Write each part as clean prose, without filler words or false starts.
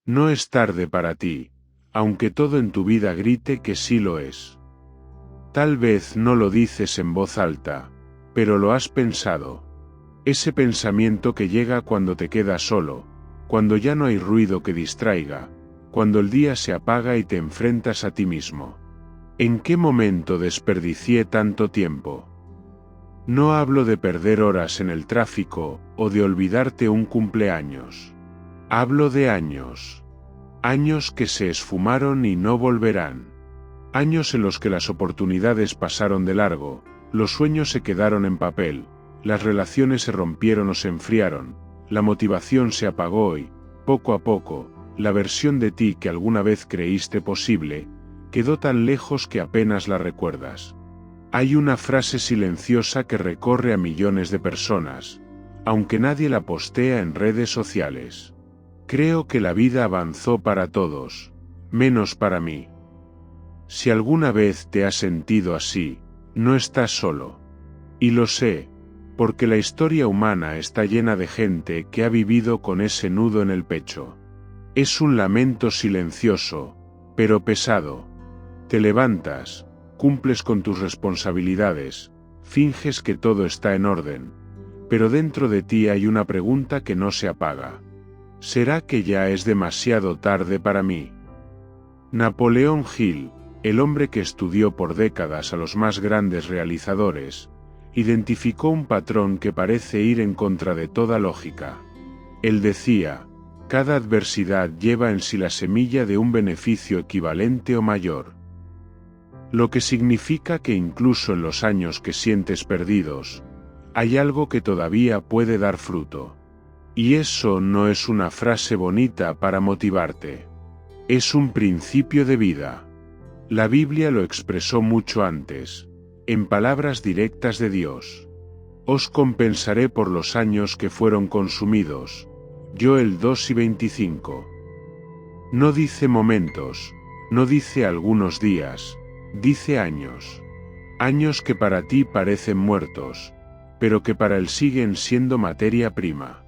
No es tarde para ti, aunque todo en tu vida grite que sí lo es. Tal vez no lo dices en voz alta, pero lo has pensado. Ese pensamiento que llega cuando te quedas solo, cuando ya no hay ruido que distraiga, cuando el día se apaga y te enfrentas a ti mismo. ¿En qué momento desperdicié tanto tiempo? No hablo de perder horas en el tráfico o de olvidarte un cumpleaños. Hablo de años. Años que se esfumaron y no volverán. Años en los que las oportunidades pasaron de largo, los sueños se quedaron en papel, las relaciones se rompieron o se enfriaron, la motivación se apagó y, poco a poco, la versión de ti que alguna vez creíste posible, quedó tan lejos que apenas la recuerdas. Hay una frase silenciosa que recorre a millones de personas, aunque nadie la postea en redes sociales. Creo que la vida avanzó para todos, menos para mí. Si alguna vez te has sentido así, no estás solo. Y lo sé, porque la historia humana está llena de gente que ha vivido con ese nudo en el pecho. Es un lamento silencioso, pero pesado. Te levantas, cumples con tus responsabilidades, finges que todo está en orden, pero dentro de ti hay una pregunta que no se apaga. ¿Será que ya es demasiado tarde para mí? Napoleón Hill, el hombre que estudió por décadas a los más grandes realizadores, identificó un patrón que parece ir en contra de toda lógica. Él decía, cada adversidad lleva en sí la semilla de un beneficio equivalente o mayor. Lo que significa que incluso en los años que sientes perdidos, hay algo que todavía puede dar fruto. Y eso no es una frase bonita para motivarte. Es un principio de vida. La Biblia lo expresó mucho antes, en palabras directas de Dios. Os compensaré por los años que fueron consumidos. Joel 2:25. No dice momentos, no dice algunos días, dice años. Años que para ti parecen muertos, pero que para él siguen siendo materia prima.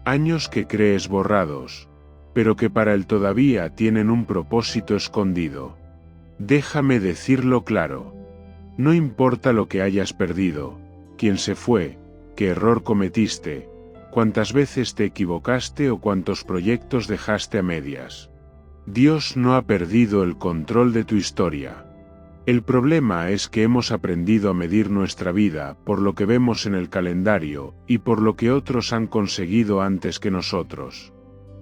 Años que crees borrados, pero que para él todavía tienen un propósito escondido. Déjame decirlo claro. No importa lo que hayas perdido, quién se fue, qué error cometiste, cuántas veces te equivocaste o cuántos proyectos dejaste a medias. Dios no ha perdido el control de tu historia. El problema es que hemos aprendido a medir nuestra vida por lo que vemos en el calendario y por lo que otros han conseguido antes que nosotros.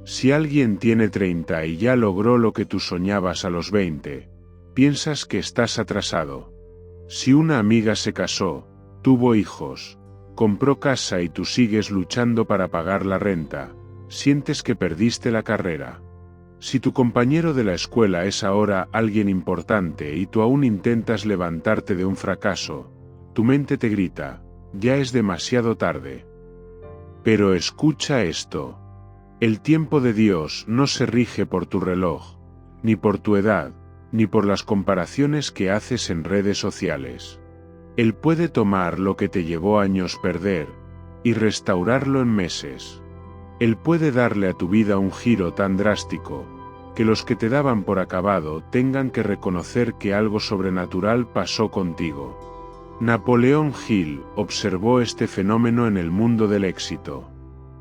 Si alguien tiene 30 y ya logró lo que tú soñabas a los 20, piensas que estás atrasado. Si una amiga se casó, tuvo hijos, compró casa y tú sigues luchando para pagar la renta, sientes que perdiste la carrera. Si tu compañero de la escuela es ahora alguien importante y tú aún intentas levantarte de un fracaso, tu mente te grita, ya es demasiado tarde. Pero escucha esto. El tiempo de Dios no se rige por tu reloj, ni por tu edad, ni por las comparaciones que haces en redes sociales. Él puede tomar lo que te llevó años perder, y restaurarlo en meses. Él puede darle a tu vida un giro tan drástico, que los que te daban por acabado tengan que reconocer que algo sobrenatural pasó contigo. Napoleón Hill observó este fenómeno en el mundo del éxito.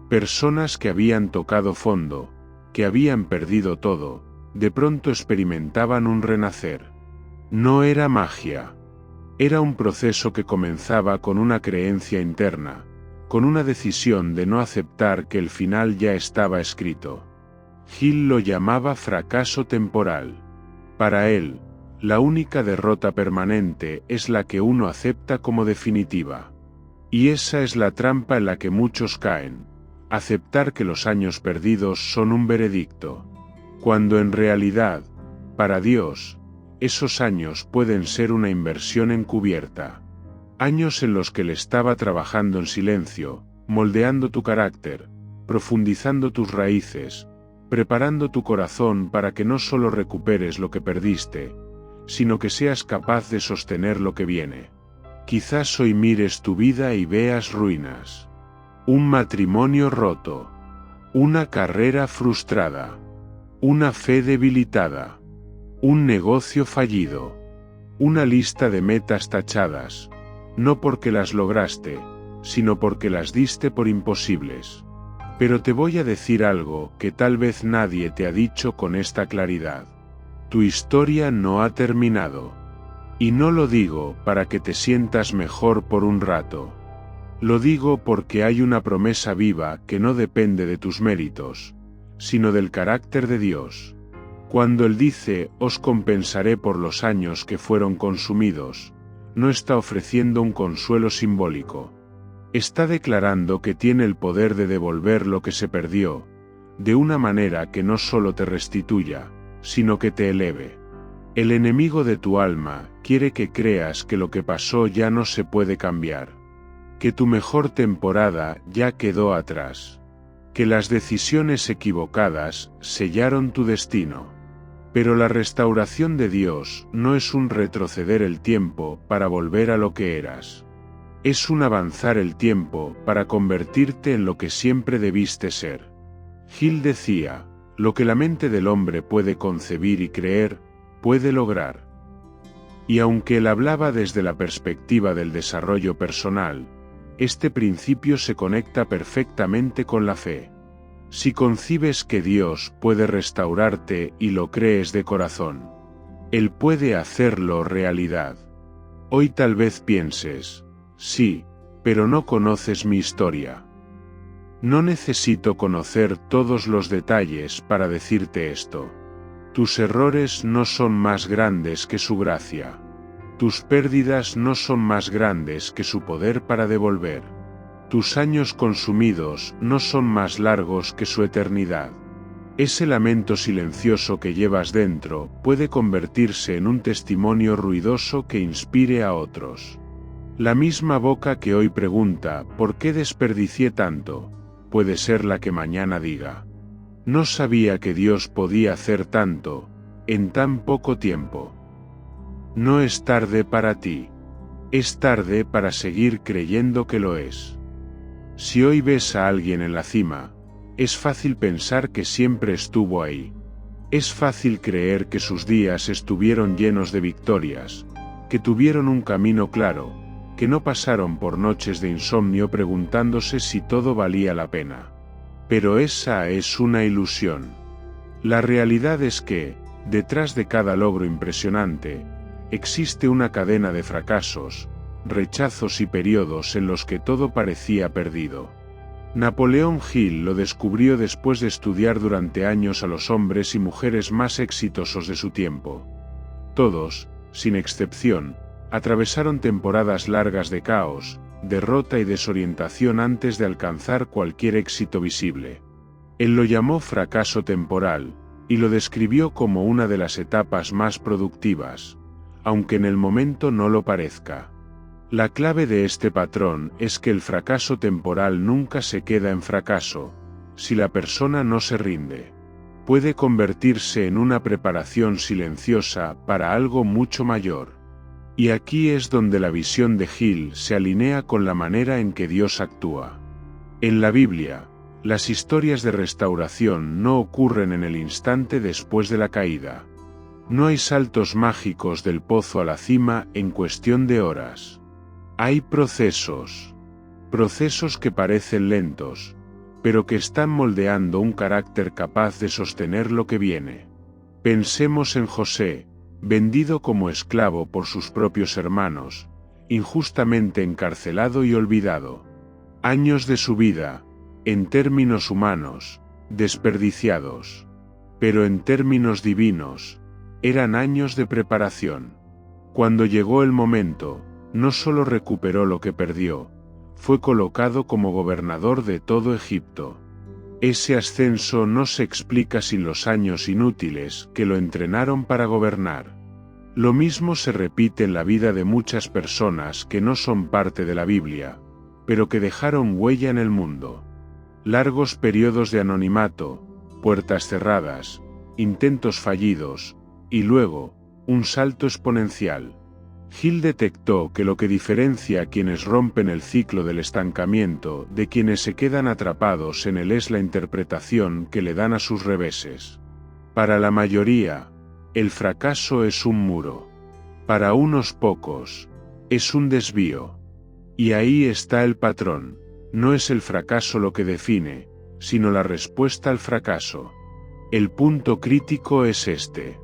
Personas que habían tocado fondo, que habían perdido todo, de pronto experimentaban un renacer. No era magia. Era un proceso que comenzaba con una creencia interna, con una decisión de no aceptar que el final ya estaba escrito. Hill lo llamaba fracaso temporal. Para él, la única derrota permanente es la que uno acepta como definitiva. Y esa es la trampa en la que muchos caen, aceptar que los años perdidos son un veredicto, cuando en realidad, para Dios, esos años pueden ser una inversión encubierta. Años en los que Él estaba trabajando en silencio, moldeando tu carácter, profundizando tus raíces, preparando tu corazón para que no solo recuperes lo que perdiste, sino que seas capaz de sostener lo que viene. Quizás hoy mires tu vida y veas ruinas. Un matrimonio roto. Una carrera frustrada. una fe debilitada, un negocio fallido, una lista de metas tachadas, no porque las lograste, sino porque las diste por imposibles. Pero te voy a decir algo que tal vez nadie te ha dicho con esta claridad. Tu historia no ha terminado. Y no lo digo para que te sientas mejor por un rato. Lo digo porque hay una promesa viva que no depende de tus méritos, sino del carácter de Dios. Cuando Él dice, os compensaré por los años que fueron consumidos, no está ofreciendo un consuelo simbólico. Está declarando que tiene el poder de devolver lo que se perdió, de una manera que no solo te restituya, sino que te eleve. El enemigo de tu alma quiere que creas que lo que pasó ya no se puede cambiar, que tu mejor temporada ya quedó atrás, que las decisiones equivocadas sellaron tu destino. Pero la restauración de Dios no es un retroceder el tiempo para volver a lo que eras. Es un avanzar el tiempo para convertirte en lo que siempre debiste ser. Gil decía, lo que la mente del hombre puede concebir y creer, puede lograr. Y aunque él hablaba desde la perspectiva del desarrollo personal, este principio se conecta perfectamente con la fe. Si concibes que Dios puede restaurarte y lo crees de corazón, Él puede hacerlo realidad. Hoy tal vez pienses, sí, pero no conoces mi historia. No necesito conocer todos los detalles para decirte esto. Tus errores no son más grandes que su gracia. Tus pérdidas no son más grandes que su poder para devolver. Tus años consumidos no son más largos que su eternidad. Ese lamento silencioso que llevas dentro puede convertirse en un testimonio ruidoso que inspire a otros. La misma boca que hoy pregunta, ¿por qué desperdicié tanto?, puede ser la que mañana diga, no sabía que Dios podía hacer tanto, en tan poco tiempo. No es tarde para ti. Es tarde para seguir creyendo que lo es. Si hoy ves a alguien en la cima, es fácil pensar que siempre estuvo ahí. Es fácil creer que sus días estuvieron llenos de victorias, que tuvieron un camino claro, que no pasaron por noches de insomnio preguntándose si todo valía la pena. Pero esa es una ilusión. La realidad es que, detrás de cada logro impresionante, existe una cadena de fracasos, rechazos y periodos en los que todo parecía perdido. Napoleón Hill lo descubrió después de estudiar durante años a los hombres y mujeres más exitosos de su tiempo. Todos, sin excepción, atravesaron temporadas largas de caos, derrota y desorientación antes de alcanzar cualquier éxito visible. Él lo llamó fracaso temporal, y lo describió como una de las etapas más productivas, aunque en el momento no lo parezca. La clave de este patrón es que el fracaso temporal nunca se queda en fracaso, si la persona no se rinde. Puede convertirse en una preparación silenciosa para algo mucho mayor. Y aquí es donde la visión de Hill se alinea con la manera en que Dios actúa. En la Biblia, las historias de restauración no ocurren en el instante después de la caída. No hay saltos mágicos del pozo a la cima en cuestión de horas. Hay procesos. Procesos que parecen lentos, pero que están moldeando un carácter capaz de sostener lo que viene. Pensemos en José, vendido como esclavo por sus propios hermanos, injustamente encarcelado y olvidado. Años de su vida, en términos humanos, desperdiciados. Pero en términos divinos, eran años de preparación. Cuando llegó el momento, no solo recuperó lo que perdió, fue colocado como gobernador de todo Egipto. Ese ascenso no se explica sin los años inútiles que lo entrenaron para gobernar. Lo mismo se repite en la vida de muchas personas que no son parte de la Biblia, pero que dejaron huella en el mundo. Largos periodos de anonimato, puertas cerradas, intentos fallidos, y luego, un salto exponencial. Hill detectó que lo que diferencia a quienes rompen el ciclo del estancamiento de quienes se quedan atrapados en él es la interpretación que le dan a sus reveses. Para la mayoría, el fracaso es un muro. Para unos pocos, es un desvío. Y ahí está el patrón. No es el fracaso lo que define, sino la respuesta al fracaso. El punto crítico es este.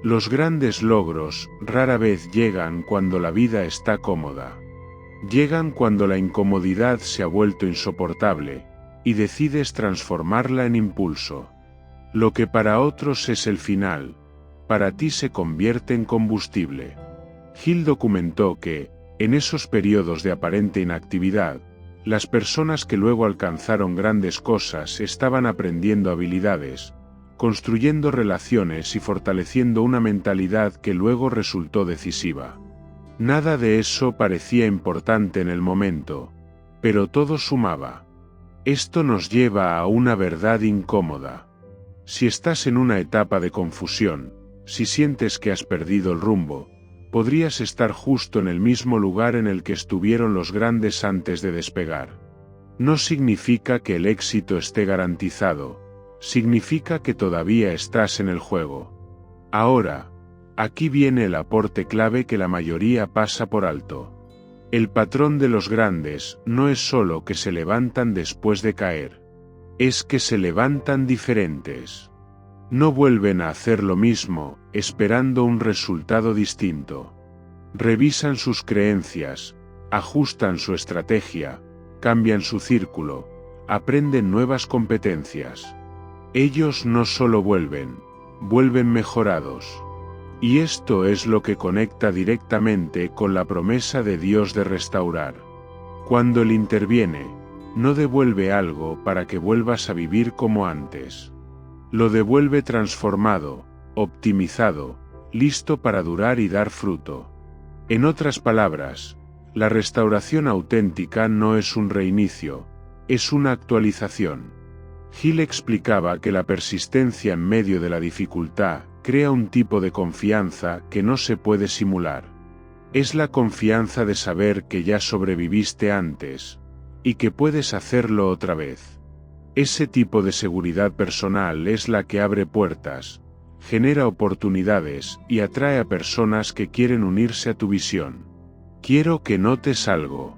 Los grandes logros rara vez llegan cuando la vida está cómoda. Llegan cuando la incomodidad se ha vuelto insoportable, y decides transformarla en impulso. Lo que para otros es el final, para ti se convierte en combustible. Hill documentó que, en esos periodos de aparente inactividad, las personas que luego alcanzaron grandes cosas estaban aprendiendo habilidades, construyendo relaciones y fortaleciendo una mentalidad que luego resultó decisiva. Nada de eso parecía importante en el momento, pero todo sumaba. Esto nos lleva a una verdad incómoda. Si estás en una etapa de confusión, si sientes que has perdido el rumbo, podrías estar justo en el mismo lugar en el que estuvieron los grandes antes de despegar. No significa que el éxito esté garantizado, significa que todavía estás en el juego. Ahora, aquí viene el aporte clave que la mayoría pasa por alto. El patrón de los grandes no es solo que se levantan después de caer, es que se levantan diferentes. No vuelven a hacer lo mismo, esperando un resultado distinto. Revisan sus creencias, ajustan su estrategia, cambian su círculo, aprenden nuevas competencias. Ellos no solo vuelven mejorados. Y esto es lo que conecta directamente con la promesa de Dios de restaurar. Cuando Él interviene, no devuelve algo para que vuelvas a vivir como antes. Lo devuelve transformado, optimizado, listo para durar y dar fruto. En otras palabras, la restauración auténtica no es un reinicio, es una actualización. Hill explicaba que la persistencia en medio de la dificultad crea un tipo de confianza que no se puede simular. Es la confianza de saber que ya sobreviviste antes, y que puedes hacerlo otra vez. Ese tipo de seguridad personal es la que abre puertas, genera oportunidades y atrae a personas que quieren unirse a tu visión. Quiero que notes algo.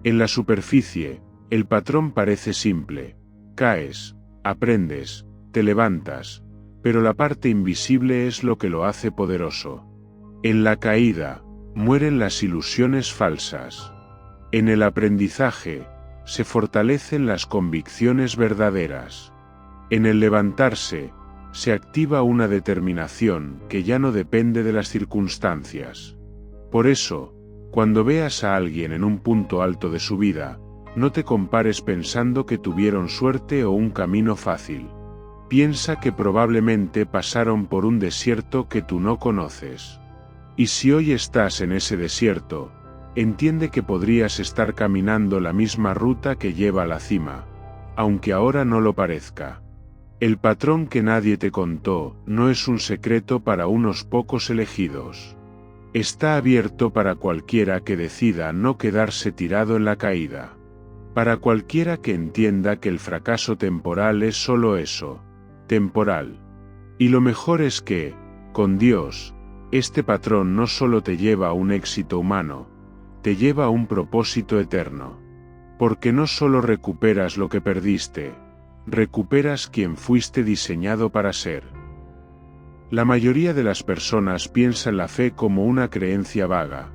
En la superficie, el patrón parece simple. Caes, aprendes, te levantas, pero la parte invisible es lo que lo hace poderoso. En la caída, mueren las ilusiones falsas. En el aprendizaje, se fortalecen las convicciones verdaderas. En el levantarse, se activa una determinación que ya no depende de las circunstancias. Por eso, cuando veas a alguien en un punto alto de su vida, no te compares pensando que tuvieron suerte o un camino fácil. Piensa que probablemente pasaron por un desierto que tú no conoces. Y si hoy estás en ese desierto, entiende que podrías estar caminando la misma ruta que lleva a la cima, aunque ahora no lo parezca. El patrón que nadie te contó no es un secreto para unos pocos elegidos. Está abierto para cualquiera que decida no quedarse tirado en la caída. Para cualquiera que entienda que el fracaso temporal es solo eso, temporal. Y lo mejor es que, con Dios, este patrón no solo te lleva a un éxito humano, te lleva a un propósito eterno. Porque no solo recuperas lo que perdiste, recuperas quien fuiste diseñado para ser. La mayoría de las personas piensan la fe como una creencia vaga,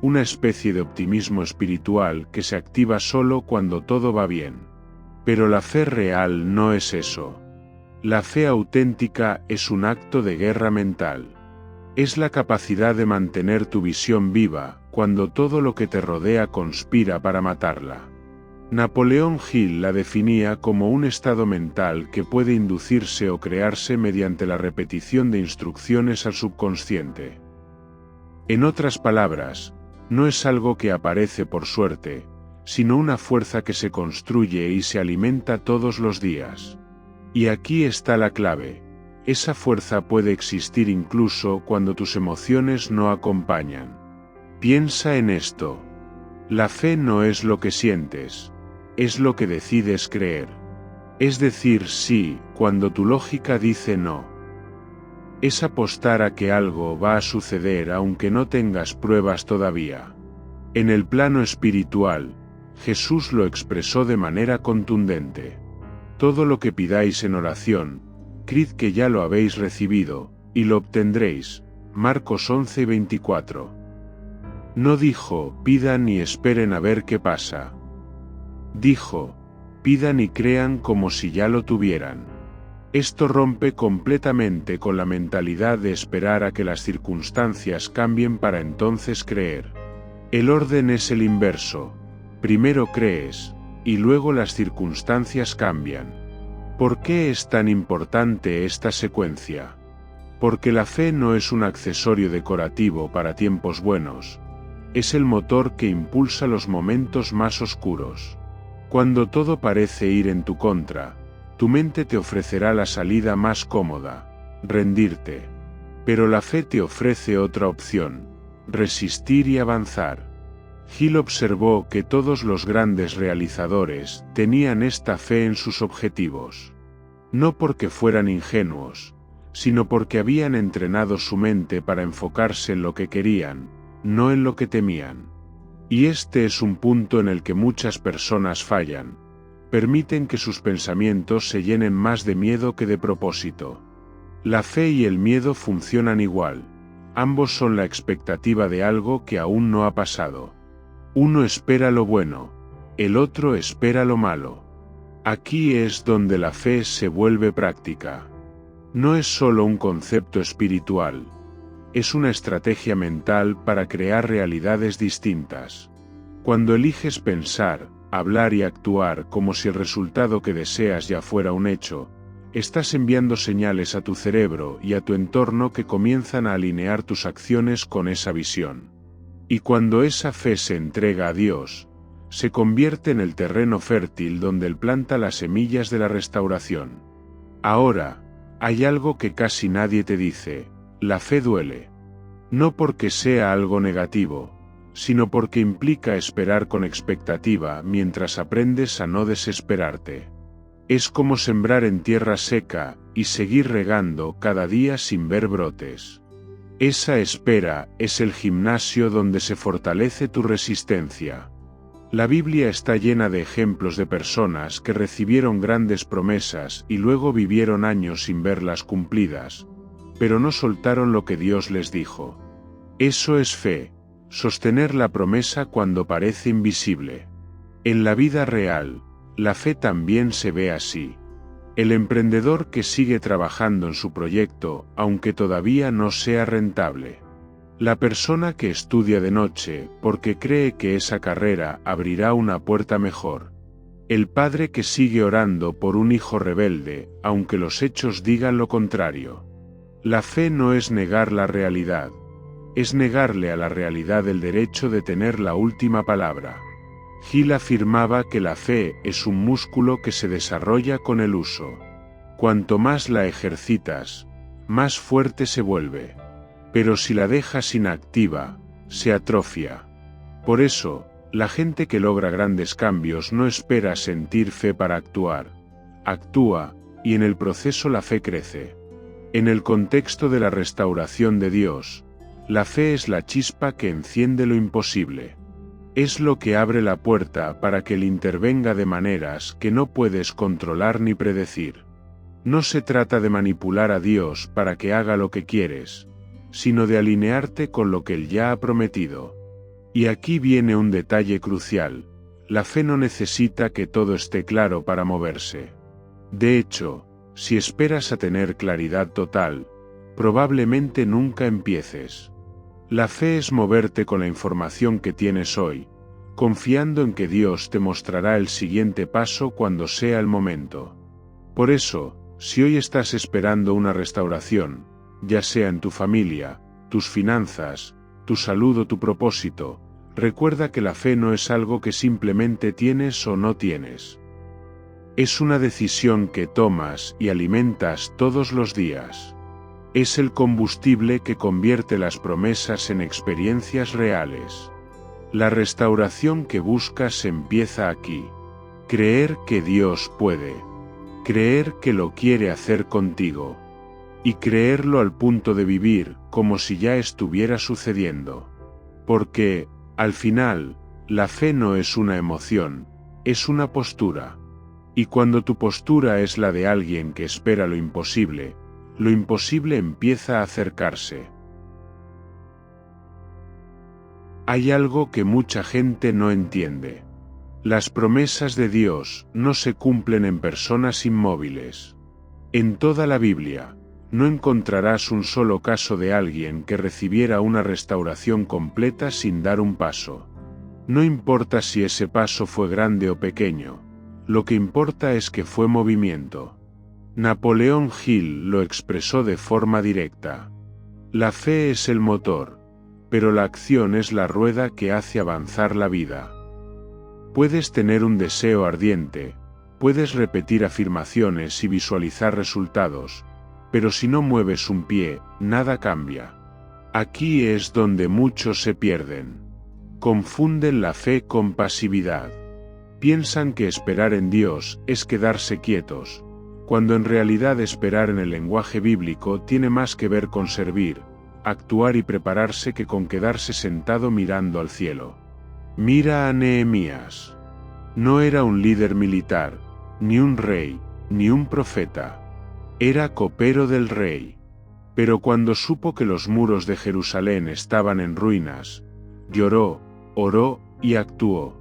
una especie de optimismo espiritual que se activa solo cuando todo va bien. Pero la fe real no es eso. La fe auténtica es un acto de guerra mental. Es la capacidad de mantener tu visión viva cuando todo lo que te rodea conspira para matarla. Napoleón Hill la definía como un estado mental que puede inducirse o crearse mediante la repetición de instrucciones al subconsciente. En otras palabras, no es algo que aparece por suerte, sino una fuerza que se construye y se alimenta todos los días. Y aquí está la clave. Esa fuerza puede existir incluso cuando tus emociones no acompañan. Piensa en esto. La fe no es lo que sientes, es lo que decides creer. Es decir, sí, cuando tu lógica dice no. Es apostar a que algo va a suceder aunque no tengas pruebas todavía. En el plano espiritual, Jesús lo expresó de manera contundente. Todo lo que pidáis en oración, creed que ya lo habéis recibido, y lo obtendréis. Marcos 11:24. No dijo, pidan y esperen a ver qué pasa. Dijo, pidan y crean como si ya lo tuvieran. Esto rompe completamente con la mentalidad de esperar a que las circunstancias cambien para entonces creer. El orden es el inverso. Primero crees, y luego las circunstancias cambian. ¿Por qué es tan importante esta secuencia? Porque la fe no es un accesorio decorativo para tiempos buenos. Es el motor que impulsa los momentos más oscuros. Cuando todo parece ir en tu contra, tu mente te ofrecerá la salida más cómoda, rendirte. Pero la fe te ofrece otra opción, resistir y avanzar. Hill observó que todos los grandes realizadores tenían esta fe en sus objetivos. No porque fueran ingenuos, sino porque habían entrenado su mente para enfocarse en lo que querían, no en lo que temían. Y este es un punto en el que muchas personas fallan. Permiten que sus pensamientos se llenen más de miedo que de propósito. La fe y el miedo funcionan igual. Ambos son la expectativa de algo que aún no ha pasado. Uno espera lo bueno, el otro espera lo malo. Aquí es donde la fe se vuelve práctica. No es solo un concepto espiritual. Es una estrategia mental para crear realidades distintas. Cuando eliges pensar, hablar y actuar como si el resultado que deseas ya fuera un hecho, estás enviando señales a tu cerebro y a tu entorno que comienzan a alinear tus acciones con esa visión. Y cuando esa fe se entrega a Dios, se convierte en el terreno fértil donde Él planta las semillas de la restauración. Ahora, hay algo que casi nadie te dice: la fe duele. No porque sea algo negativo, sino porque implica esperar con expectativa mientras aprendes a no desesperarte. Es como sembrar en tierra seca y seguir regando cada día sin ver brotes. Esa espera es el gimnasio donde se fortalece tu resistencia. La Biblia está llena de ejemplos de personas que recibieron grandes promesas y luego vivieron años sin verlas cumplidas, pero no soltaron lo que Dios les dijo. Eso es fe, sostener la promesa cuando parece invisible. En la vida real, la fe también se ve así. El emprendedor que sigue trabajando en su proyecto, aunque todavía no sea rentable. La persona que estudia de noche porque cree que esa carrera abrirá una puerta mejor. El padre que sigue orando por un hijo rebelde, aunque los hechos digan lo contrario. La fe no es negar la realidad, es negarle a la realidad el derecho de tener la última palabra. Hill afirmaba que la fe es un músculo que se desarrolla con el uso. Cuanto más la ejercitas, más fuerte se vuelve. Pero si la dejas inactiva, se atrofia. Por eso, la gente que logra grandes cambios no espera sentir fe para actuar. Actúa, y en el proceso la fe crece. En el contexto de la restauración de Dios, la fe es la chispa que enciende lo imposible. Es lo que abre la puerta para que Él intervenga de maneras que no puedes controlar ni predecir. No se trata de manipular a Dios para que haga lo que quieres, sino de alinearte con lo que Él ya ha prometido. Y aquí viene un detalle crucial: la fe no necesita que todo esté claro para moverse. De hecho, si esperas a tener claridad total, probablemente nunca empieces. La fe es moverte con la información que tienes hoy, confiando en que Dios te mostrará el siguiente paso cuando sea el momento. Por eso, si hoy estás esperando una restauración, ya sea en tu familia, tus finanzas, tu salud o tu propósito, recuerda que la fe no es algo que simplemente tienes o no tienes. Es una decisión que tomas y alimentas todos los días. Es el combustible que convierte las promesas en experiencias reales. La restauración que buscas empieza aquí. Creer que Dios puede. Creer que lo quiere hacer contigo. y creerlo al punto de vivir como si ya estuviera sucediendo. Porque, al final, la fe no es una emoción, es una postura. Y cuando tu postura es la de alguien que espera lo imposible empieza a acercarse. Hay algo que mucha gente no entiende. Las promesas de Dios no se cumplen en personas inmóviles. En toda la Biblia, no encontrarás un solo caso de alguien que recibiera una restauración completa sin dar un paso. No importa si ese paso fue grande o pequeño, lo que importa es que fue movimiento. Napoleón Hill lo expresó de forma directa. La fe es el motor, pero la acción es la rueda que hace avanzar la vida. Puedes tener un deseo ardiente, puedes repetir afirmaciones y visualizar resultados, pero si no mueves un pie, nada cambia. Aquí es donde muchos se pierden. Confunden la fe con pasividad. Piensan que esperar en Dios es quedarse quietos, cuando en realidad esperar en el lenguaje bíblico tiene más que ver con servir, actuar y prepararse que con quedarse sentado mirando al cielo. Mira a Nehemías. No era un líder militar, ni un rey, ni un profeta. Era copero del rey. Pero cuando supo que los muros de Jerusalén estaban en ruinas, lloró, oró y actuó.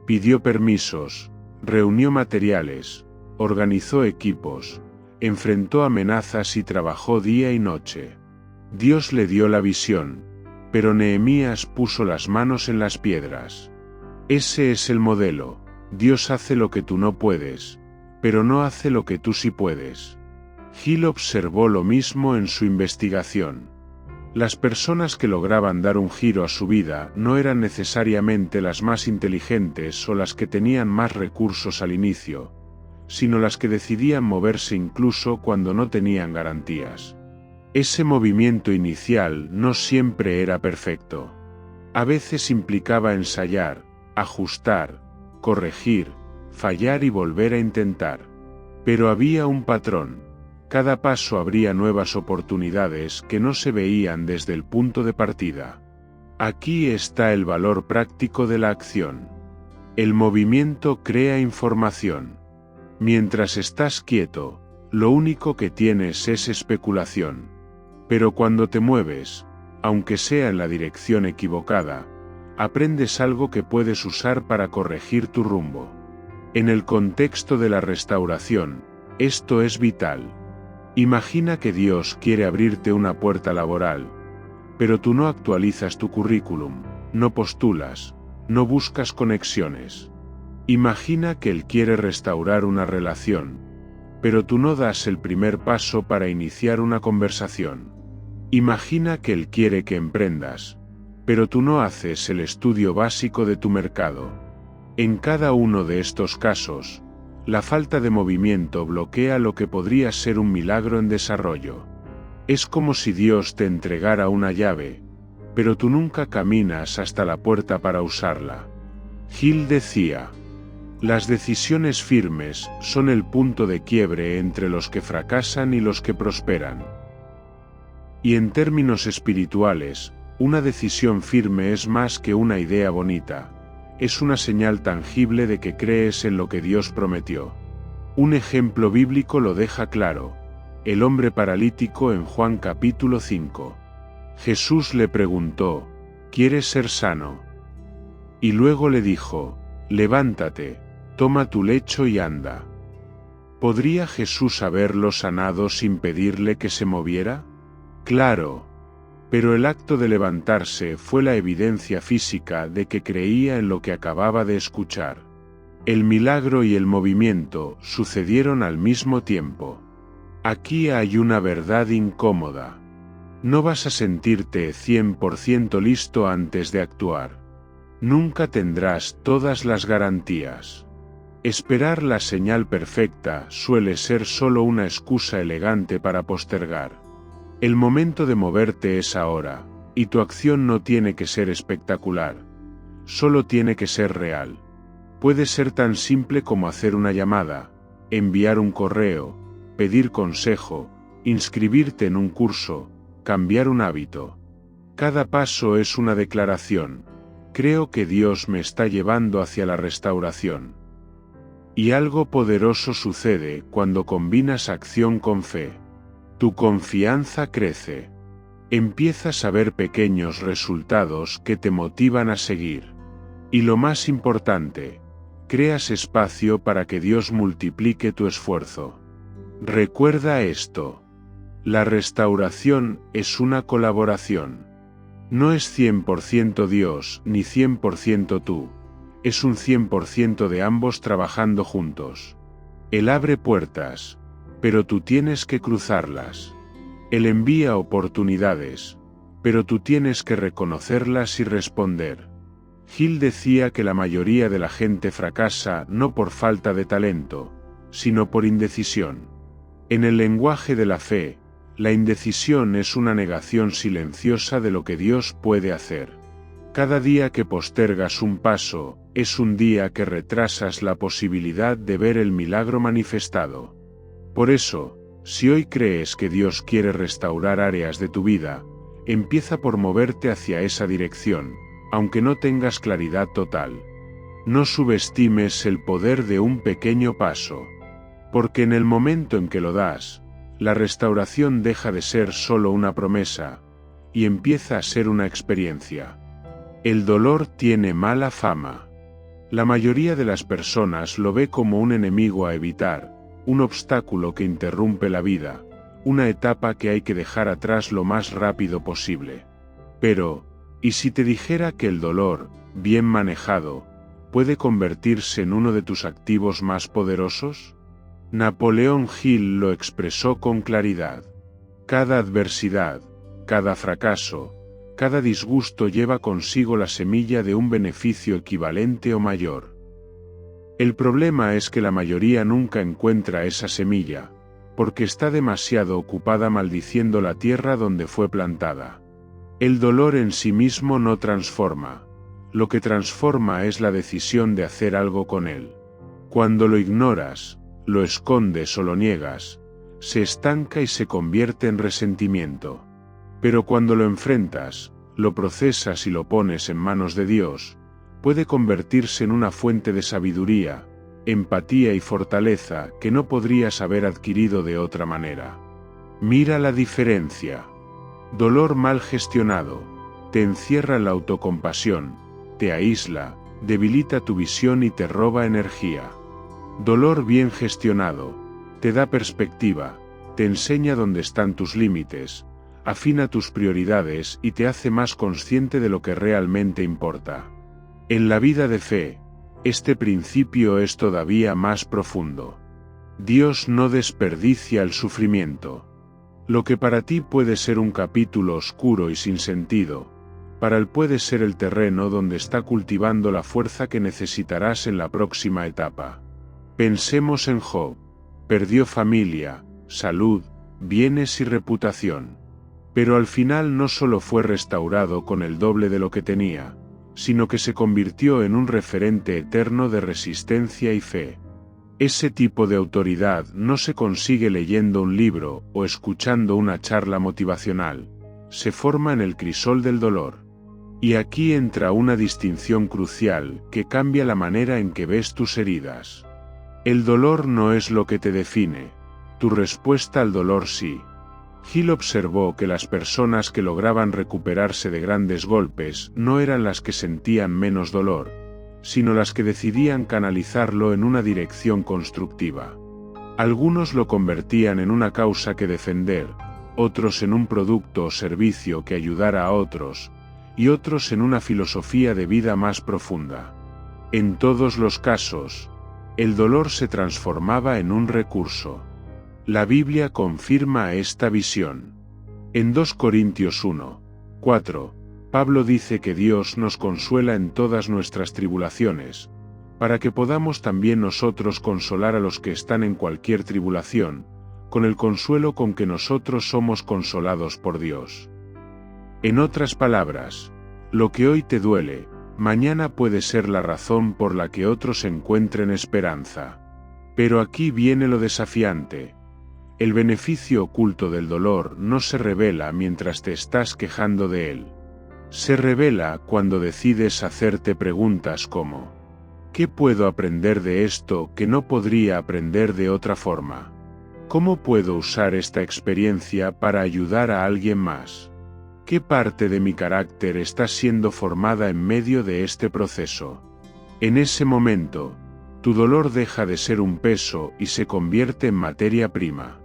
Pidió permisos, reunió materiales, organizó equipos, enfrentó amenazas y trabajó día y noche. Dios le dio la visión, pero Nehemías puso las manos en las piedras. Ese es el modelo. Dios hace lo que tú no puedes, pero no hace lo que tú sí puedes. Hill observó lo mismo en su investigación. Las personas que lograban dar un giro a su vida no eran necesariamente las más inteligentes o las que tenían más recursos al inicio, sino las que decidían moverse incluso cuando no tenían garantías. Ese movimiento inicial no siempre era perfecto. A veces implicaba ensayar, ajustar, corregir, fallar y volver a intentar. Pero había un patrón. Cada paso abría nuevas oportunidades que no se veían desde el punto de partida. Aquí está el valor práctico de la acción. El movimiento crea información. Mientras estás quieto, lo único que tienes es especulación. Pero cuando te mueves, aunque sea en la dirección equivocada, aprendes algo que puedes usar para corregir tu rumbo. En el contexto de la restauración, esto es vital. Imagina que Dios quiere abrirte una puerta laboral, pero tú no actualizas tu currículum, no postulas, no buscas conexiones. Imagina que Él quiere restaurar una relación, pero tú no das el primer paso para iniciar una conversación. Imagina que Él quiere que emprendas, pero tú no haces el estudio básico de tu mercado. En cada uno de estos casos, la falta de movimiento bloquea lo que podría ser un milagro en desarrollo. Es como si Dios te entregara una llave, pero tú nunca caminas hasta la puerta para usarla. Hill decía, las decisiones firmes son el punto de quiebre entre los que fracasan y los que prosperan. Y en términos espirituales, una decisión firme es más que una idea bonita. Es una señal tangible de que crees en lo que Dios prometió. Un ejemplo bíblico lo deja claro. El hombre paralítico en Juan capítulo 5. Jesús le preguntó, ¿quieres ser sano? Y luego le dijo, levántate, toma tu lecho y anda. ¿Podría Jesús haberlo sanado sin pedirle que se moviera? Claro. Pero el acto de levantarse fue la evidencia física de que creía en lo que acababa de escuchar. El milagro y el movimiento sucedieron al mismo tiempo. Aquí hay una verdad incómoda. No vas a sentirte 100% listo antes de actuar. Nunca tendrás todas las garantías. Esperar la señal perfecta suele ser solo una excusa elegante para postergar. El momento de moverte es ahora, y tu acción no tiene que ser espectacular. Solo tiene que ser real. Puede ser tan simple como hacer una llamada, enviar un correo, pedir consejo, inscribirte en un curso, cambiar un hábito. Cada paso es una declaración: creo que Dios me está llevando hacia la restauración. Y algo poderoso sucede cuando combinas acción con fe. Tu confianza crece. Empiezas a ver pequeños resultados que te motivan a seguir. Y lo más importante, creas espacio para que Dios multiplique tu esfuerzo. Recuerda esto: la restauración es una colaboración. No es 100% Dios ni 100% tú, es un 100% de ambos trabajando juntos. Él abre puertas, pero tú tienes que cruzarlas. Él envía oportunidades, pero tú tienes que reconocerlas y responder. Hill decía que la mayoría de la gente fracasa no por falta de talento, sino por indecisión. En el lenguaje de la fe, la indecisión es una negación silenciosa de lo que Dios puede hacer. Cada día que postergas un paso, es un día que retrasas la posibilidad de ver el milagro manifestado. Por eso, si hoy crees que Dios quiere restaurar áreas de tu vida, empieza por moverte hacia esa dirección, aunque no tengas claridad total. No subestimes el poder de un pequeño paso. Porque en el momento en que lo das, la restauración deja de ser solo una promesa, y empieza a ser una experiencia. El dolor tiene mala fama. La mayoría de las personas lo ve como un enemigo a evitar, un obstáculo que interrumpe la vida, una etapa que hay que dejar atrás lo más rápido posible. Pero, ¿y si te dijera que el dolor, bien manejado, puede convertirse en uno de tus activos más poderosos? Napoleón Hill lo expresó con claridad. Cada adversidad, cada fracaso, cada disgusto lleva consigo la semilla de un beneficio equivalente o mayor. El problema es que la mayoría nunca encuentra esa semilla, porque está demasiado ocupada maldiciendo la tierra donde fue plantada. El dolor en sí mismo no transforma. Lo que transforma es la decisión de hacer algo con él. Cuando lo ignoras, lo escondes o lo niegas, se estanca y se convierte en resentimiento. Pero cuando lo enfrentas, lo procesas y lo pones en manos de Dios, puede convertirse en una fuente de sabiduría, empatía y fortaleza que no podrías haber adquirido de otra manera. Mira la diferencia. Dolor mal gestionado, te encierra en la autocompasión, te aísla, debilita tu visión y te roba energía. Dolor bien gestionado, te da perspectiva, te enseña dónde están tus límites, afina tus prioridades y te hace más consciente de lo que realmente importa. En la vida de fe, este principio es todavía más profundo. Dios no desperdicia el sufrimiento. Lo que para ti puede ser un capítulo oscuro y sin sentido, para Él puede ser el terreno donde está cultivando la fuerza que necesitarás en la próxima etapa. Pensemos en Job. Perdió familia, salud, bienes y reputación. Pero al final no solo fue restaurado con el doble de lo que tenía, sino que se convirtió en un referente eterno de resistencia y fe. Ese tipo de autoridad no se consigue leyendo un libro o escuchando una charla motivacional, se forma en el crisol del dolor. Y aquí entra una distinción crucial que cambia la manera en que ves tus heridas. El dolor no es lo que te define, tu respuesta al dolor sí. Hill observó que las personas que lograban recuperarse de grandes golpes no eran las que sentían menos dolor, sino las que decidían canalizarlo en una dirección constructiva. Algunos lo convertían en una causa que defender, otros en un producto o servicio que ayudara a otros, y otros en una filosofía de vida más profunda. En todos los casos, el dolor se transformaba en un recurso. La Biblia confirma esta visión. En 2 Corintios 1:4, Pablo dice que Dios nos consuela en todas nuestras tribulaciones, para que podamos también nosotros consolar a los que están en cualquier tribulación, con el consuelo con que nosotros somos consolados por Dios. En otras palabras, lo que hoy te duele, mañana puede ser la razón por la que otros encuentren esperanza. Pero aquí viene lo desafiante. El beneficio oculto del dolor no se revela mientras te estás quejando de él. Se revela cuando decides hacerte preguntas como: ¿qué puedo aprender de esto que no podría aprender de otra forma? ¿Cómo puedo usar esta experiencia para ayudar a alguien más? ¿Qué parte de mi carácter está siendo formada en medio de este proceso? En ese momento, tu dolor deja de ser un peso y se convierte en materia prima.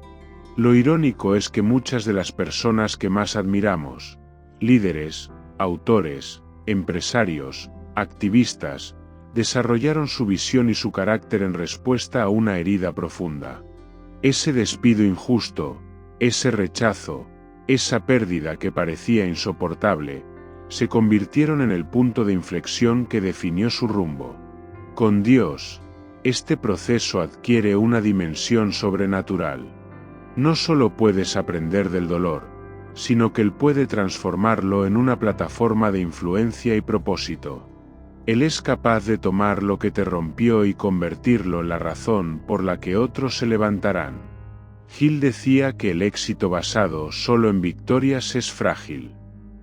Lo irónico es que muchas de las personas que más admiramos, líderes, autores, empresarios, activistas, desarrollaron su visión y su carácter en respuesta a una herida profunda. Ese despido injusto, ese rechazo, esa pérdida que parecía insoportable, se convirtieron en el punto de inflexión que definió su rumbo. Con Dios, este proceso adquiere una dimensión sobrenatural. No solo puedes aprender del dolor, sino que Él puede transformarlo en una plataforma de influencia y propósito. Él es capaz de tomar lo que te rompió y convertirlo en la razón por la que otros se levantarán. Hill decía que el éxito basado solo en victorias es frágil.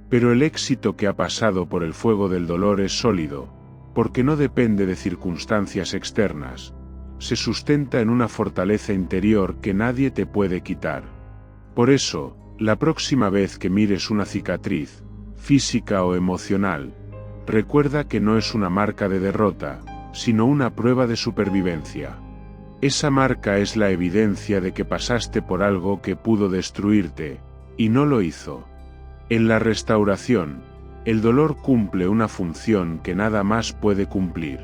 Pero el éxito que ha pasado por el fuego del dolor es sólido, porque no depende de circunstancias externas. Se sustenta en una fortaleza interior que nadie te puede quitar. Por eso, la próxima vez que mires una cicatriz, física o emocional, recuerda que no es una marca de derrota, sino una prueba de supervivencia. Esa marca es la evidencia de que pasaste por algo que pudo destruirte, y no lo hizo. En la restauración, el dolor cumple una función que nada más puede cumplir.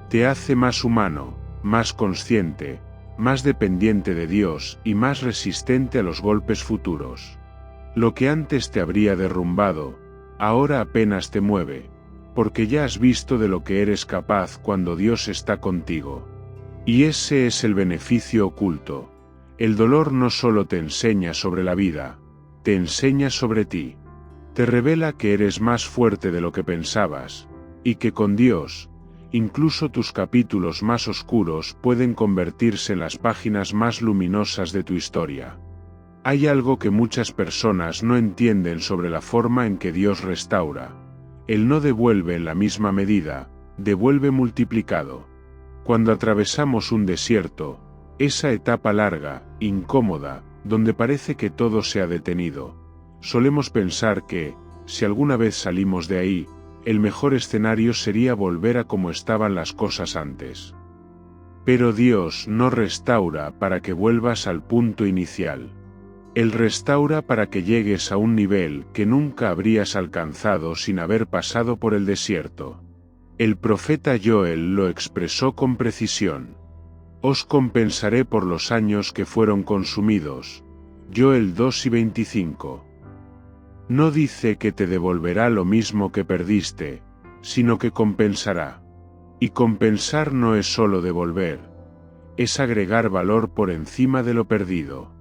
Te hace más humano, más consciente, más dependiente de Dios y más resistente a los golpes futuros. Lo que antes te habría derrumbado, ahora apenas te mueve, porque ya has visto de lo que eres capaz cuando Dios está contigo. Y ese es el beneficio oculto. El dolor no solo te enseña sobre la vida, te enseña sobre ti. Te revela que eres más fuerte de lo que pensabas, y que con Dios, incluso tus capítulos más oscuros pueden convertirse en las páginas más luminosas de tu historia. Hay algo que muchas personas no entienden sobre la forma en que Dios restaura. Él no devuelve en la misma medida, devuelve multiplicado. Cuando atravesamos un desierto, esa etapa larga, incómoda, donde parece que todo se ha detenido, solemos pensar que, si alguna vez salimos de ahí, el mejor escenario sería volver a como estaban las cosas antes. Pero Dios no restaura para que vuelvas al punto inicial. Él restaura para que llegues a un nivel que nunca habrías alcanzado sin haber pasado por el desierto. El profeta Joel lo expresó con precisión. Os compensaré por los años que fueron consumidos. Joel 2:25. No dice que te devolverá lo mismo que perdiste, sino que compensará. Y compensar no es solo devolver, es agregar valor por encima de lo perdido.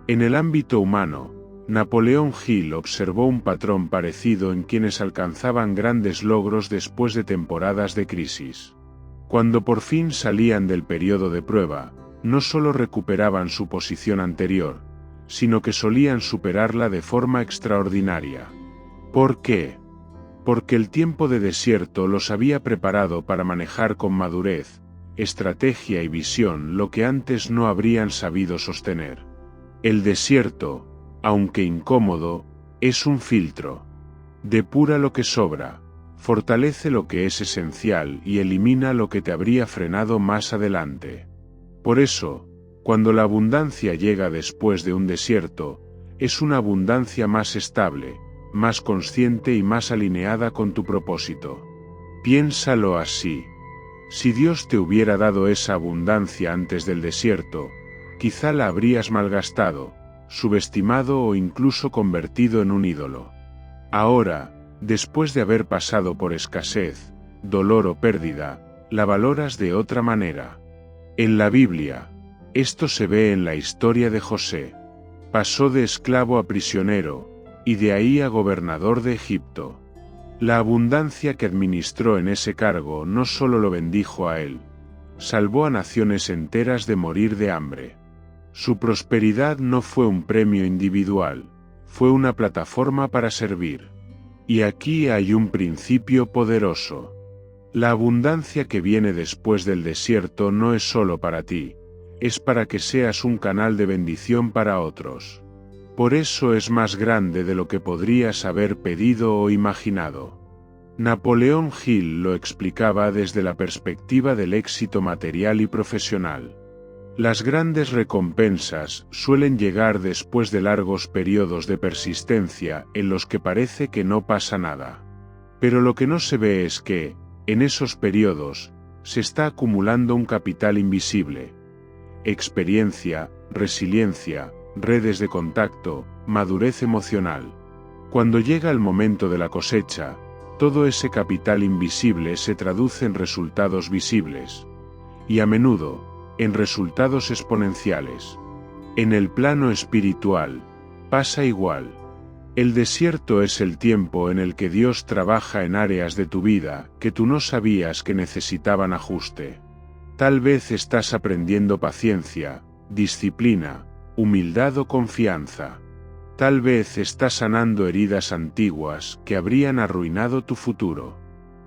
En el ámbito humano, Napoleón Hill observó un patrón parecido en quienes alcanzaban grandes logros después de temporadas de crisis. Cuando por fin salían del periodo de prueba, no solo recuperaban su posición anterior, sino que solían superarla de forma extraordinaria. ¿Por qué? Porque el tiempo de desierto los había preparado para manejar con madurez, estrategia y visión lo que antes no habrían sabido sostener. El desierto, aunque incómodo, es un filtro. Depura lo que sobra, fortalece lo que es esencial y elimina lo que te habría frenado más adelante. Por eso, cuando la abundancia llega después de un desierto, es una abundancia más estable, más consciente y más alineada con tu propósito. Piénsalo así. Si Dios te hubiera dado esa abundancia antes del desierto, quizá la habrías malgastado, subestimado o incluso convertido en un ídolo. Ahora, después de haber pasado por escasez, dolor o pérdida, la valoras de otra manera. En la Biblia, esto se ve en la historia de José. Pasó de esclavo a prisionero, y de ahí a gobernador de Egipto. La abundancia que administró en ese cargo no solo lo bendijo a él, salvó a naciones enteras de morir de hambre. Su prosperidad no fue un premio individual, fue una plataforma para servir. Y aquí hay un principio poderoso. La abundancia que viene después del desierto no es solo para ti, es para que seas un canal de bendición para otros. Por eso es más grande de lo que podrías haber pedido o imaginado. Napoleón Hill lo explicaba desde la perspectiva del éxito material y profesional. Las grandes recompensas suelen llegar después de largos periodos de persistencia en los que parece que no pasa nada. Pero lo que no se ve es que, en esos periodos, se está acumulando un capital invisible. Experiencia, resiliencia, redes de contacto, madurez emocional. Cuando llega el momento de la cosecha, todo ese capital invisible se traduce en resultados visibles. Y a menudo, en resultados exponenciales. En el plano espiritual, pasa igual. El desierto es el tiempo en el que Dios trabaja en áreas de tu vida que tú no sabías que necesitaban ajuste. Tal vez estás aprendiendo paciencia, disciplina, humildad o confianza. Tal vez estás sanando heridas antiguas que habrían arruinado tu futuro.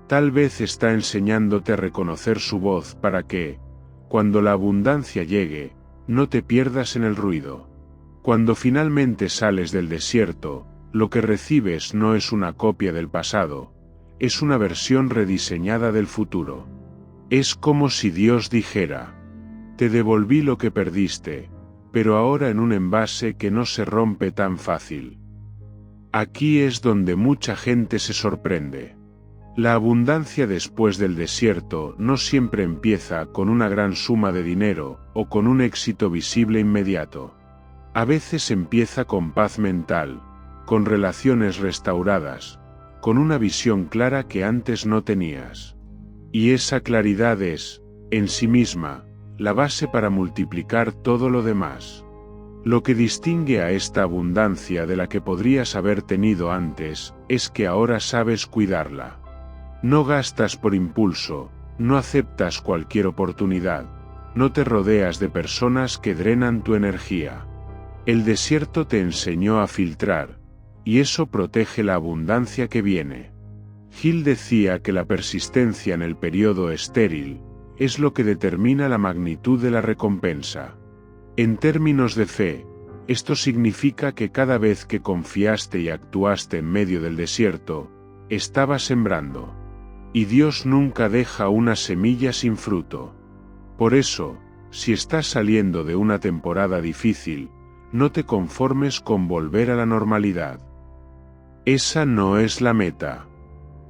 Tal vez está enseñándote a reconocer su voz para que, cuando la abundancia llegue, no te pierdas en el ruido. Cuando finalmente sales del desierto, lo que recibes no es una copia del pasado, es una versión rediseñada del futuro. Es como si Dios dijera: te devolví lo que perdiste, pero ahora en un envase que no se rompe tan fácil. Aquí es donde mucha gente se sorprende. La abundancia después del desierto no siempre empieza con una gran suma de dinero o con un éxito visible inmediato. A veces empieza con paz mental, con relaciones restauradas, con una visión clara que antes no tenías. Y esa claridad es, en sí misma, la base para multiplicar todo lo demás. Lo que distingue a esta abundancia de la que podrías haber tenido antes es que ahora sabes cuidarla. No gastas por impulso, no aceptas cualquier oportunidad, no te rodeas de personas que drenan tu energía. El desierto te enseñó a filtrar, y eso protege la abundancia que viene. Hill decía que la persistencia en el periodo estéril es lo que determina la magnitud de la recompensa. En términos de fe, esto significa que cada vez que confiaste y actuaste en medio del desierto, estabas sembrando. Y Dios nunca deja una semilla sin fruto. Por eso, si estás saliendo de una temporada difícil, no te conformes con volver a la normalidad. Esa no es la meta.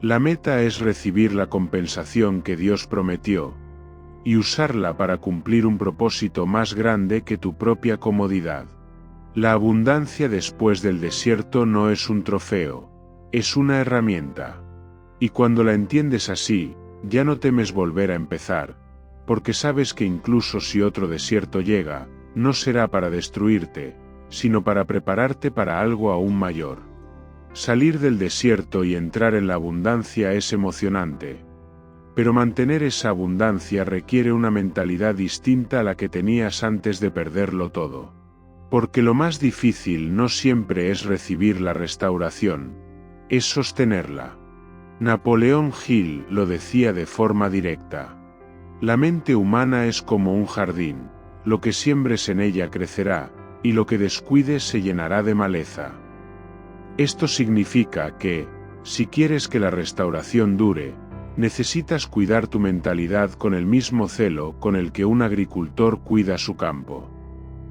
La meta es recibir la compensación que Dios prometió, y usarla para cumplir un propósito más grande que tu propia comodidad. La abundancia después del desierto no es un trofeo, es una herramienta. Y cuando la entiendes así, ya no temes volver a empezar, porque sabes que incluso si otro desierto llega, no será para destruirte, sino para prepararte para algo aún mayor. Salir del desierto y entrar en la abundancia es emocionante, pero mantener esa abundancia requiere una mentalidad distinta a la que tenías antes de perderlo todo. Porque lo más difícil no siempre es recibir la restauración, es sostenerla. Napoleón Hill lo decía de forma directa. La mente humana es como un jardín, lo que siembres en ella crecerá, y lo que descuides se llenará de maleza. Esto significa que, si quieres que la restauración dure, necesitas cuidar tu mentalidad con el mismo celo con el que un agricultor cuida su campo.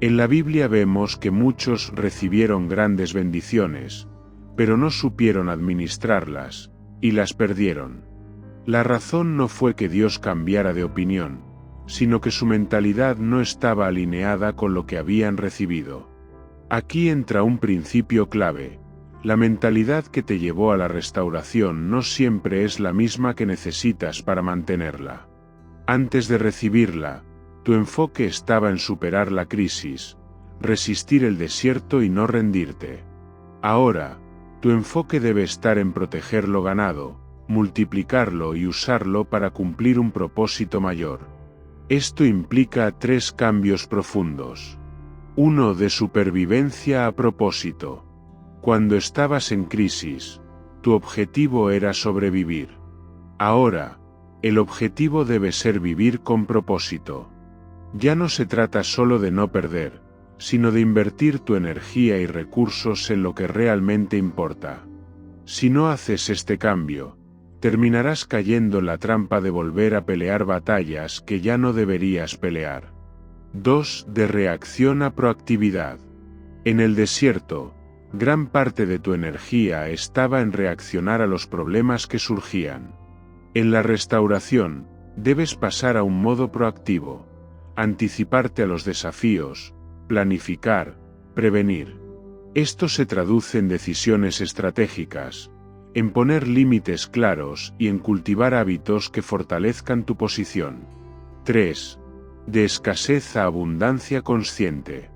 En la Biblia vemos que muchos recibieron grandes bendiciones, pero no supieron administrarlas, y las perdieron. La razón no fue que Dios cambiara de opinión, sino que su mentalidad no estaba alineada con lo que habían recibido. Aquí entra un principio clave. La mentalidad que te llevó a la restauración no siempre es la misma que necesitas para mantenerla. Antes de recibirla, tu enfoque estaba en superar la crisis, resistir el desierto y no rendirte. Ahora, tu enfoque debe estar en proteger lo ganado, multiplicarlo y usarlo para cumplir un propósito mayor. Esto implica 3 cambios profundos. 1 de supervivencia a propósito. Cuando estabas en crisis, tu objetivo era sobrevivir. Ahora, el objetivo debe ser vivir con propósito. Ya no se trata solo de no perder, sino de invertir tu energía y recursos en lo que realmente importa. Si no haces este cambio, terminarás cayendo en la trampa de volver a pelear batallas que ya no deberías pelear. 2 de reacción a proactividad. En el desierto, gran parte de tu energía estaba en reaccionar a los problemas que surgían. En la restauración, debes pasar a un modo proactivo, anticiparte a los desafíos, planificar, prevenir. Esto se traduce en decisiones estratégicas, en poner límites claros y en cultivar hábitos que fortalezcan tu posición. 3. De escasez a abundancia consciente.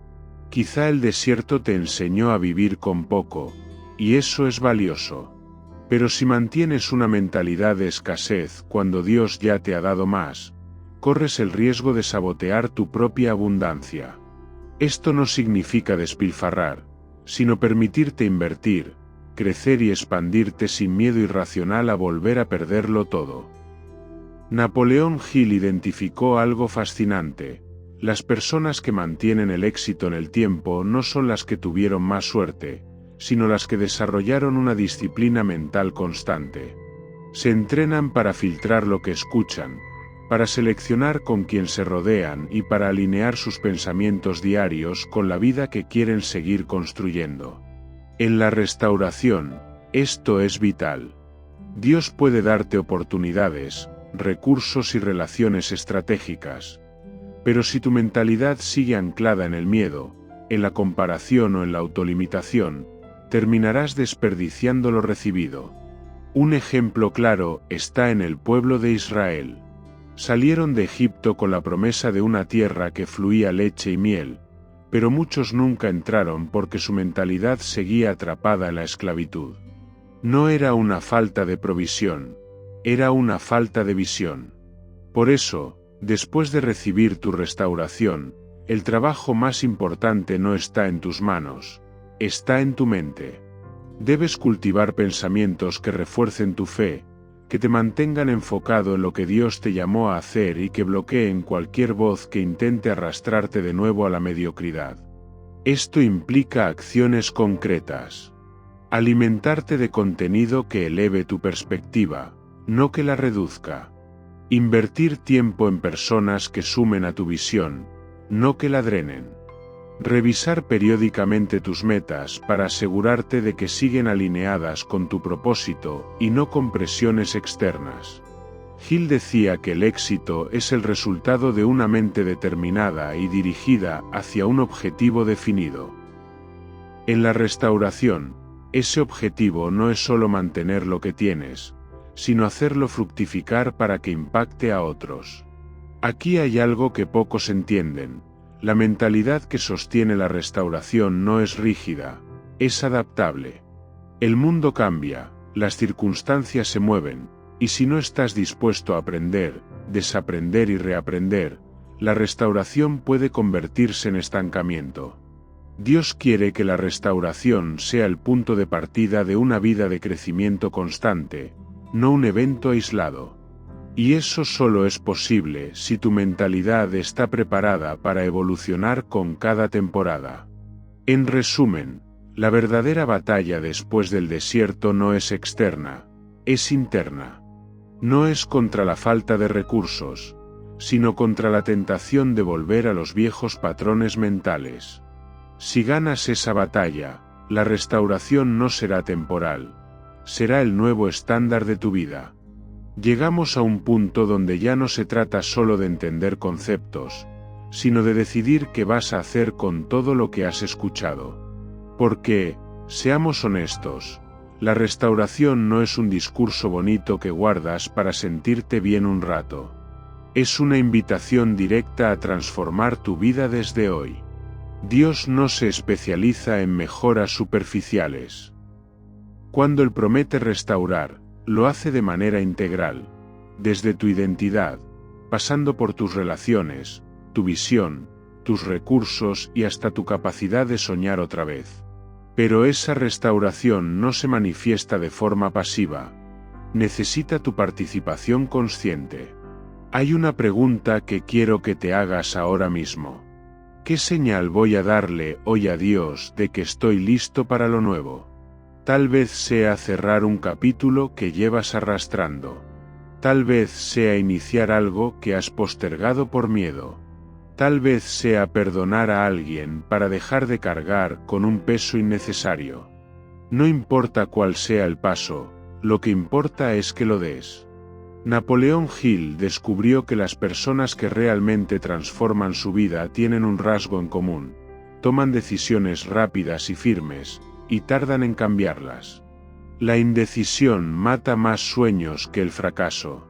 Quizá el desierto te enseñó a vivir con poco, y eso es valioso. Pero si mantienes una mentalidad de escasez cuando Dios ya te ha dado más, corres el riesgo de sabotear tu propia abundancia. Esto no significa despilfarrar, sino permitirte invertir, crecer y expandirte sin miedo irracional a volver a perderlo todo. Napoleón Hill identificó algo fascinante. Las personas que mantienen el éxito en el tiempo no son las que tuvieron más suerte, sino las que desarrollaron una disciplina mental constante. Se entrenan para filtrar lo que escuchan, para seleccionar con quién se rodean y para alinear sus pensamientos diarios con la vida que quieren seguir construyendo. En la restauración, esto es vital. Dios puede darte oportunidades, recursos y relaciones estratégicas. Pero si tu mentalidad sigue anclada en el miedo, en la comparación o en la autolimitación, terminarás desperdiciando lo recibido. Un ejemplo claro está en el pueblo de Israel. Salieron de Egipto con la promesa de una tierra que fluía leche y miel, pero muchos nunca entraron porque su mentalidad seguía atrapada en la esclavitud. No era una falta de provisión, era una falta de visión. Por eso, después de recibir tu restauración, el trabajo más importante no está en tus manos, está en tu mente. Debes cultivar pensamientos que refuercen tu fe, que te mantengan enfocado en lo que Dios te llamó a hacer y que bloqueen cualquier voz que intente arrastrarte de nuevo a la mediocridad. Esto implica acciones concretas. Alimentarte de contenido que eleve tu perspectiva, no que la reduzca. Invertir tiempo en personas que sumen a tu visión, no que la drenen. Revisar periódicamente tus metas para asegurarte de que siguen alineadas con tu propósito y no con presiones externas. Hill decía que el éxito es el resultado de una mente determinada y dirigida hacia un objetivo definido. En la restauración, ese objetivo no es solo mantener lo que tienes, sino hacerlo fructificar para que impacte a otros. Aquí hay algo que pocos entienden. La mentalidad que sostiene la restauración no es rígida, es adaptable. El mundo cambia, las circunstancias se mueven, y si no estás dispuesto a aprender, desaprender y reaprender, la restauración puede convertirse en estancamiento. Dios quiere que la restauración sea el punto de partida de una vida de crecimiento constante, no un evento aislado. Y eso solo es posible si tu mentalidad está preparada para evolucionar con cada temporada. En resumen, la verdadera batalla después del desierto no es externa, es interna. No es contra la falta de recursos, sino contra la tentación de volver a los viejos patrones mentales. Si ganas esa batalla, la restauración no será temporal, será el nuevo estándar de tu vida. Llegamos a un punto donde ya no se trata solo de entender conceptos, sino de decidir qué vas a hacer con todo lo que has escuchado. Porque, seamos honestos, la restauración no es un discurso bonito que guardas para sentirte bien un rato. Es una invitación directa a transformar tu vida desde hoy. Dios no se especializa en mejoras superficiales. Cuando Él promete restaurar, lo hace de manera integral, desde tu identidad, pasando por tus relaciones, tu visión, tus recursos y hasta tu capacidad de soñar otra vez. Pero esa restauración no se manifiesta de forma pasiva. Necesita tu participación consciente. Hay una pregunta que quiero que te hagas ahora mismo. ¿Qué señal voy a darle hoy a Dios de que estoy listo para lo nuevo? Tal vez sea cerrar un capítulo que llevas arrastrando. Tal vez sea iniciar algo que has postergado por miedo. Tal vez sea perdonar a alguien para dejar de cargar con un peso innecesario. No importa cuál sea el paso, lo que importa es que lo des. Napoleón Hill descubrió que las personas que realmente transforman su vida tienen un rasgo en común: toman decisiones rápidas y firmes, y tardan en cambiarlas. La indecisión mata más sueños que el fracaso.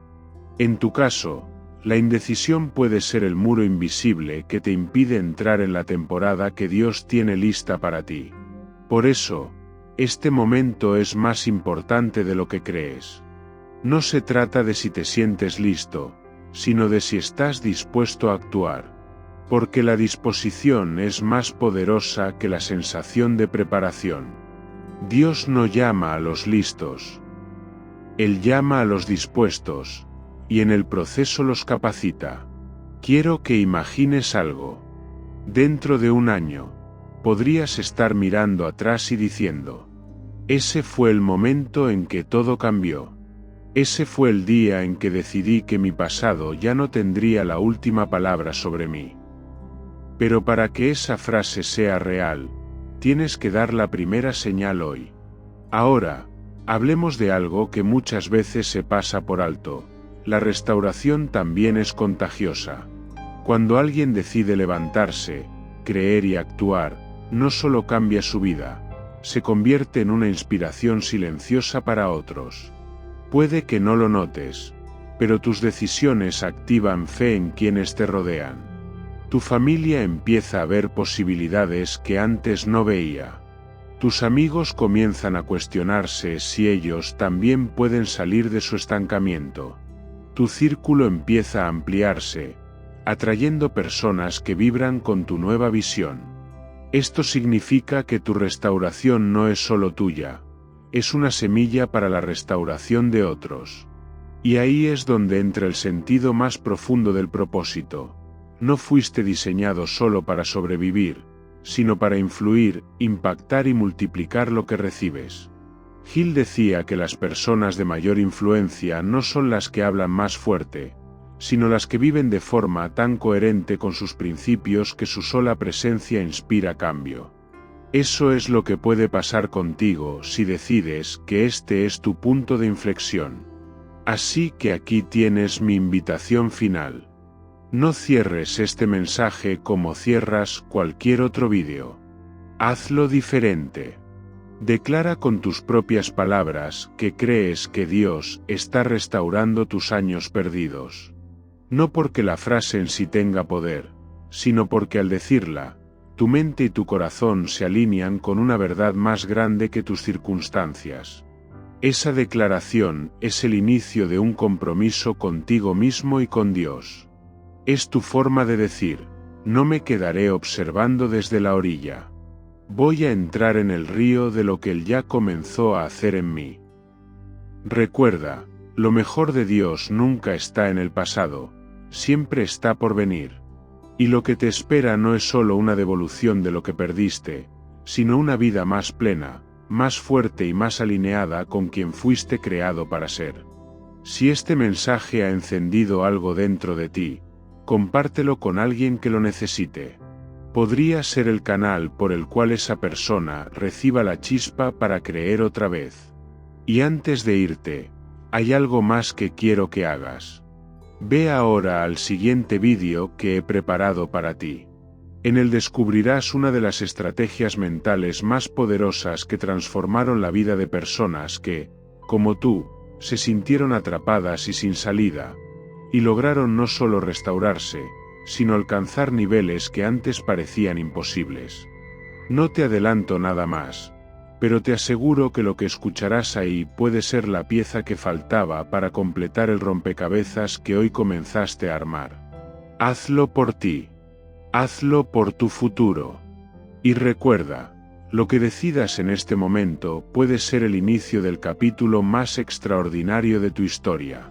En tu caso, la indecisión puede ser el muro invisible que te impide entrar en la temporada que Dios tiene lista para ti. Por eso, este momento es más importante de lo que crees. No se trata de si te sientes listo, sino de si estás dispuesto a actuar. Porque la disposición es más poderosa que la sensación de preparación. Dios no llama a los listos. Él llama a los dispuestos, y en el proceso los capacita. Quiero que imagines algo. Dentro de un año, podrías estar mirando atrás y diciendo: ese fue el momento en que todo cambió. Ese fue el día en que decidí que mi pasado ya no tendría la última palabra sobre mí. Pero para que esa frase sea real, tienes que dar la primera señal hoy. Ahora, hablemos de algo que muchas veces se pasa por alto. La restauración también es contagiosa. Cuando alguien decide levantarse, creer y actuar, no solo cambia su vida, se convierte en una inspiración silenciosa para otros. Puede que no lo notes, pero tus decisiones activan fe en quienes te rodean. Tu familia empieza a ver posibilidades que antes no veía. Tus amigos comienzan a cuestionarse si ellos también pueden salir de su estancamiento. Tu círculo empieza a ampliarse, atrayendo personas que vibran con tu nueva visión. Esto significa que tu restauración no es solo tuya, es una semilla para la restauración de otros. Y ahí es donde entra el sentido más profundo del propósito. No fuiste diseñado solo para sobrevivir, sino para influir, impactar y multiplicar lo que recibes. Hill decía que las personas de mayor influencia no son las que hablan más fuerte, sino las que viven de forma tan coherente con sus principios que su sola presencia inspira cambio. Eso es lo que puede pasar contigo si decides que este es tu punto de inflexión. Así que aquí tienes mi invitación final. No cierres este mensaje como cierras cualquier otro vídeo. Hazlo diferente. Declara con tus propias palabras que crees que Dios está restaurando tus años perdidos. No porque la frase en sí tenga poder, sino porque al decirla, tu mente y tu corazón se alinean con una verdad más grande que tus circunstancias. Esa declaración es el inicio de un compromiso contigo mismo y con Dios. Es tu forma de decir: no me quedaré observando desde la orilla. Voy a entrar en el río de lo que Él ya comenzó a hacer en mí. Recuerda, lo mejor de Dios nunca está en el pasado, siempre está por venir. Y lo que te espera no es solo una devolución de lo que perdiste, sino una vida más plena, más fuerte y más alineada con quien fuiste creado para ser. Si este mensaje ha encendido algo dentro de ti, compártelo con alguien que lo necesite. Podría ser el canal por el cual esa persona reciba la chispa para creer otra vez. Y antes de irte, hay algo más que quiero que hagas. Ve ahora al siguiente vídeo que he preparado para ti. En él descubrirás una de las estrategias mentales más poderosas que transformaron la vida de personas que, como tú, se sintieron atrapadas y sin salida, y lograron no solo restaurarse, sino alcanzar niveles que antes parecían imposibles. No te adelanto nada más, pero te aseguro que lo que escucharás ahí puede ser la pieza que faltaba para completar el rompecabezas que hoy comenzaste a armar. Hazlo por ti. Hazlo por tu futuro. Y recuerda, lo que decidas en este momento puede ser el inicio del capítulo más extraordinario de tu historia.